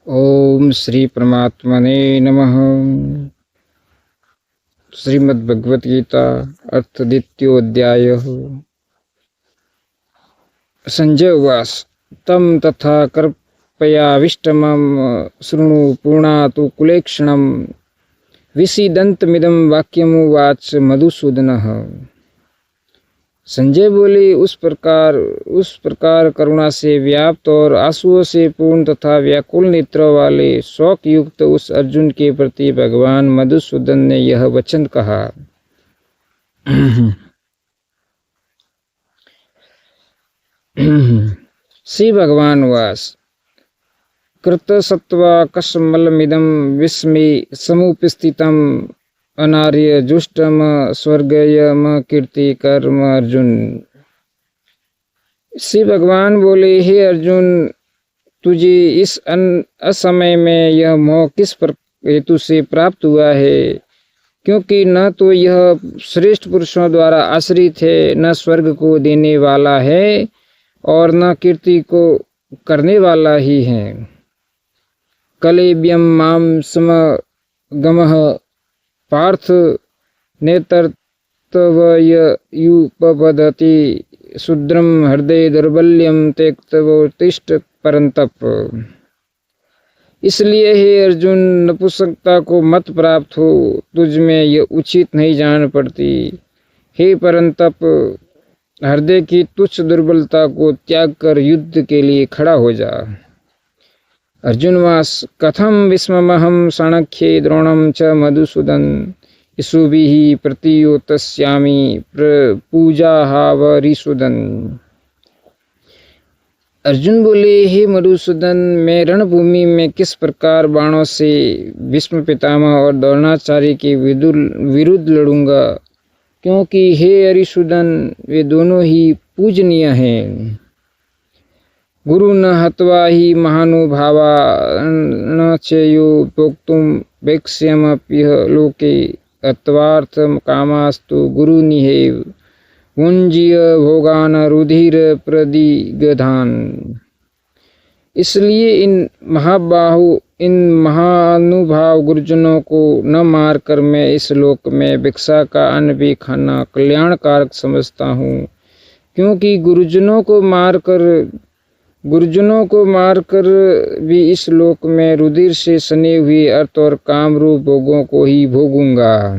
ओम श्री परमात्मने नमः। श्रीमद्भगवत गीता अर्थ द्वितीयोऽध्याय। संजय उवाच तं तथा कर्पयाविष्टमं शृणु पूर्णातु कुलेक्षणं विसीदन्तमिदं वाक्यमुवाच मधुसूदनः। संजय बोले, उस प्रकार करुणा से व्याप्त और आंसुओं से पूर्ण तथा व्याकुल नेत्रों वाले शोक युक्त उस अर्जुन के प्रति भगवान मधुसूदन ने यह वचन कहा। श्री भगवान वास कृतसत्वा कस्मलमिदं विस्मे समुपस्थितम् अनार्य जुष्टम स्वर्गयम कीर्ति कर्म अर्जुन। श्री भगवान बोले, हे अर्जुन, तुझे इस असमय में यह मोह किस हेतु से प्राप्त हुआ है? क्योंकि न तो यह श्रेष्ठ पुरुषों द्वारा आश्रित है, न स्वर्ग को देने वाला है और न कीर्ति को करने वाला ही है। कलेब्यम माम समगमः पार्थ नेतर्तवयुपपदति शूद्रम हृदय दुर्बल्यम त्यक्तवोत्तिष्ठ परंतप। इसलिए हे अर्जुन, नपुंसकता को मत प्राप्त हो, तुझ में यह उचित नहीं जान पड़ती। हे परंतप, हृदय की तुच्छ दुर्बलता को त्याग कर युद्ध के लिए खड़ा हो जा। अर्जुनवास कथम विस्ममहं साणख्ये द्रोणं च मधुसूदन इसुभिः प्रतियोत्स्यामि पूजाहावरिसूदन। अर्जुन बोले, हे मधुसूदन, मैं रणभूमि में किस प्रकार बाणों से भीष्म पितामह और द्रोणाचार्य के विरुद्ध लड़ूंगा, क्योंकि हे हरिसूदन, वे दोनों ही पूजनीय हैं। गुरु न हत्वा ही महानुभावा न चेयो भोक्तुम वैक्ष्यमप्यह लोके अत्वार्थ कामास्तु गुरु निहेव भुंजीय भोगान रुधिर प्रदिगधान। इसलिए इन महानुभाव गुरुजनों को न मारकर मैं इस लोक में भिक्षा का अन्न भी खाना कल्याणकारक समझता हूँ, क्योंकि गुरुजनों को मारकर भी इस लोक में रुधिर से सने हुए अर्थ और काम रूप भोगों को ही भोगूंगा।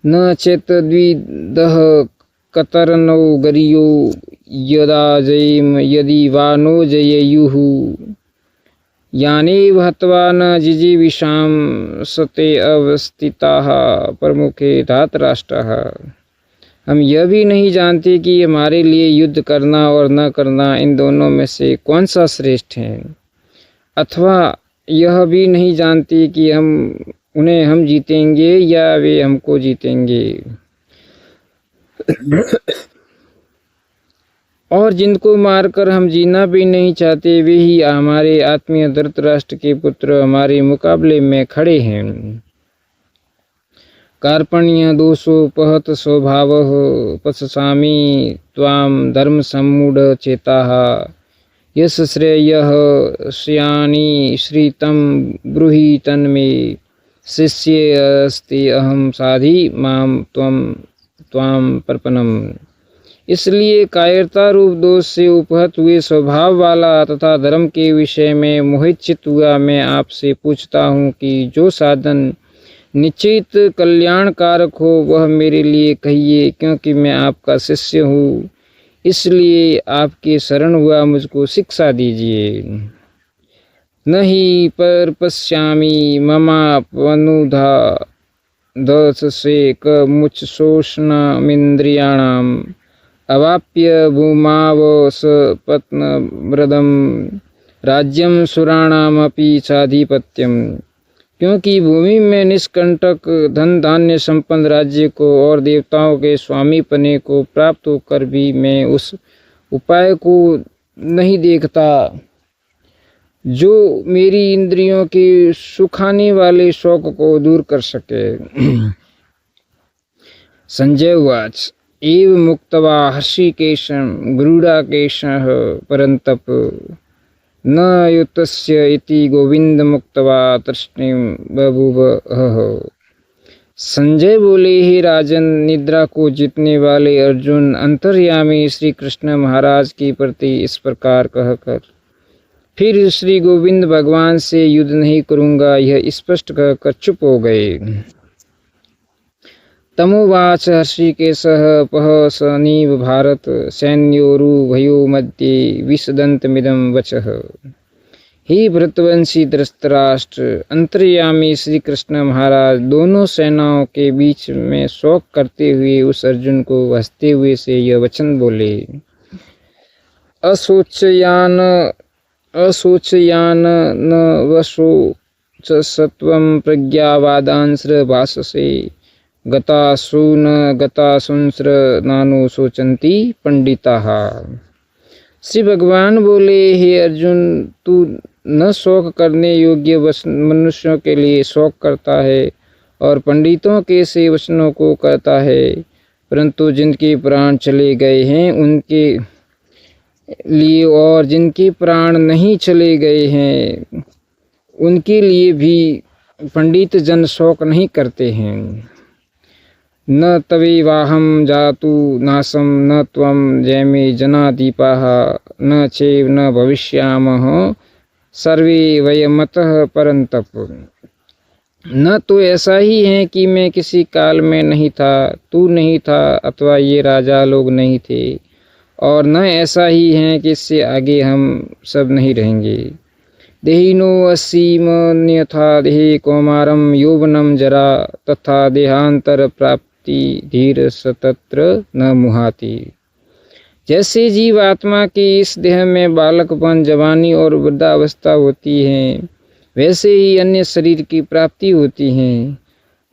न चेत द्विदह कतरनो गरियो यदा जयेम यदि वा नो जयेयुः यानेव हत्वा न जिजीविषां सते अवस्थिताः प्रमुखे धातराष्ट्रः। हम यह भी नहीं जानते कि हमारे लिए युद्ध करना और न करना, इन दोनों में से कौन सा श्रेष्ठ है, अथवा यह भी नहीं जानते कि उन्हें हम जीतेंगे या वे हमको जीतेंगे। और जिनको मारकर हम जीना भी नहीं चाहते, वे ही हमारे आत्मीय धृतराष्ट्र के पुत्र हमारे मुकाबले में खड़े हैं। कार्पण्य दोषोपहत स्वभावः पश्यामि त्वां धर्म सम्मूढ़ चेताः यश श्रेयः श्यानि श्रीतं ब्रूहि तन्मे शिष्ये अस्ति अहम साधि माम त्वां प्रपन्नम। इसलिए कायरता रूप दोष से उपहत हुए स्वभाव वाला तथा धर्म के विषय में मोहित चित हुआ मैं आपसे पूछता हूँ कि जो साधन निश्चित कल्याणकारक हो वह मेरे लिए कहिए, क्योंकि मैं आपका शिष्य हूँ, इसलिए आपके शरण हुआ मुझको शिक्षा दीजिए। नहीं पर पश्यामि ममापनुधा दस से क मुच शोषणमिन्द्रियाणाम अवाप्य भूमावस पत्नव्रदम राज्यम सुराणामपि चाधिपत्यम। क्योंकि भूमि में निष्कंटक धन धान्य संपन्न राज्य को और देवताओं के स्वामी पने को प्राप्त होकर भी मैं उस उपाय को नहीं देखता जो मेरी इंद्रियों के सुखाने वाले शौक को दूर कर सके। संजय उवाच एव मुक्त्वा हर्षिकेशं गरुडाकेशः परन्तप न युतस्य इति गोविंदमुक्त्वा तृष्णिं बभूवः। संजय बोले, ही राजन, निद्रा को जीतने वाले अर्जुन अंतर्यामी श्री कृष्ण महाराज के प्रति इस प्रकार कहकर फिर श्री गोविंद भगवान से युद्ध नहीं करूंगा यह स्पष्ट कहकर चुप हो गए। तमोवाच हर्षिकेशः पहसनीव भारत सैन्योरुभयो मध्ये विसदन्तमिदं वचः। हे भरतवंशी धृतराष्ट्र, अंतर्यामी श्री कृष्ण महाराज दोनों सेनाओं के बीच में शोक करते हुए उस अर्जुन को हंसते हुए से यह वचन बोले। असोचयान न वशोचसत्वं प्रज्ञावादांस्र भाषसे गतासु न गतासुंस्र नानो शोचन्ति पंडिताः। श्री भगवान बोले, हे अर्जुन, तू न शोक करने योग्य मनुष्यों के लिए शोक करता है और पंडितों के से वचनों को करता है, परंतु जिनके प्राण चले गए हैं उनके लिए और जिनके प्राण नहीं चले गए हैं उनके लिए भी पंडित जन शोक नहीं करते हैं। न तवेवाहं जातु नासं न त्वं जैमे जनादीपाः न चैव न भविष्यामः सर्वे वयमतः परन्तप। न तो ऐसा ही है कि मैं किसी काल में नहीं था, तू नहीं था अथवा ये राजा लोग नहीं थे, और न ऐसा ही है कि इससे आगे हम सब नहीं रहेंगे। देहिनो असीमन्यथा देहे कौमारम यौवनम जरा तथा देहांतर प्राप्ति धीर सतत्र न मुहाति। जैसे जीव आत्मा के इस देह में बालकपन, जवानी और वृद्धावस्था होती है, वैसे ही अन्य शरीर की प्राप्ति होती है।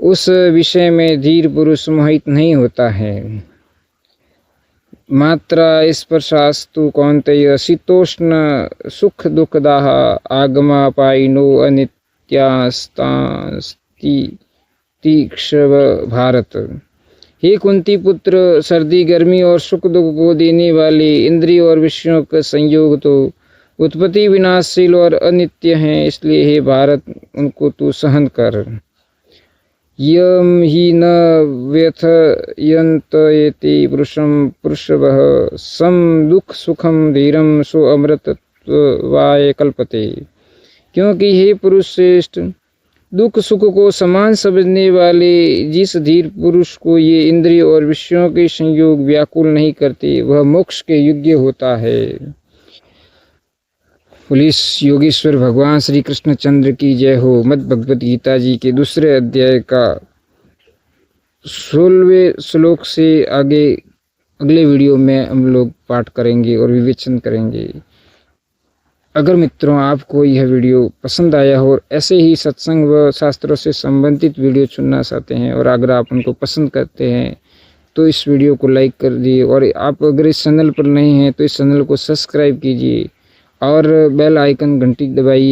उस विषय में धीर पुरुष मोहित नहीं होता है। मात्रा स्पर्शास्तु कौन्तेय शीतोष्ण सुख दुखदाः आगमापायिनो अनित्यास्तास्ति तीक्ष्व भारत। हे कुंती पुत्र, सर्दी गर्मी और सुख दुख को देने वाले इंद्रिय और विषयों का संयोग तो उत्पत्ति विनाशशील और अनित्य हैं, इसलिए हे भारत उनको तू सहन कर। यम ही न व्यथयन्त्येति पुरुषं पुरुषवः सम दुख सुखम धीरम सो अमृतत्वाय कल्पते। क्योंकि हे पुरुष श्रेष्ठ, दुख सुख को समान समझने वाले जिस धीर पुरुष को ये इंद्रिय और विषयों के संयोग व्याकुल नहीं करते, वह मोक्ष के योग्य होता है। पुलिस योगेश्वर भगवान श्री कृष्णचंद्र की जय हो। मद् भगवत गीता जी के दूसरे अध्याय का 16वें श्लोक से आगे अगले वीडियो में हम लोग पाठ करेंगे और विवेचन करेंगे। अगर मित्रों आपको यह वीडियो पसंद आया हो और ऐसे ही सत्संग व शास्त्रों से संबंधित वीडियो चुनना चाहते हैं और अगर आप उनको पसंद करते हैं तो इस वीडियो को लाइक कर दिए, और आप अगर इस चैनल पर नए हैं तो इस चैनल को सब्सक्राइब कीजिए और बेल आइकन घंटी दबाइए।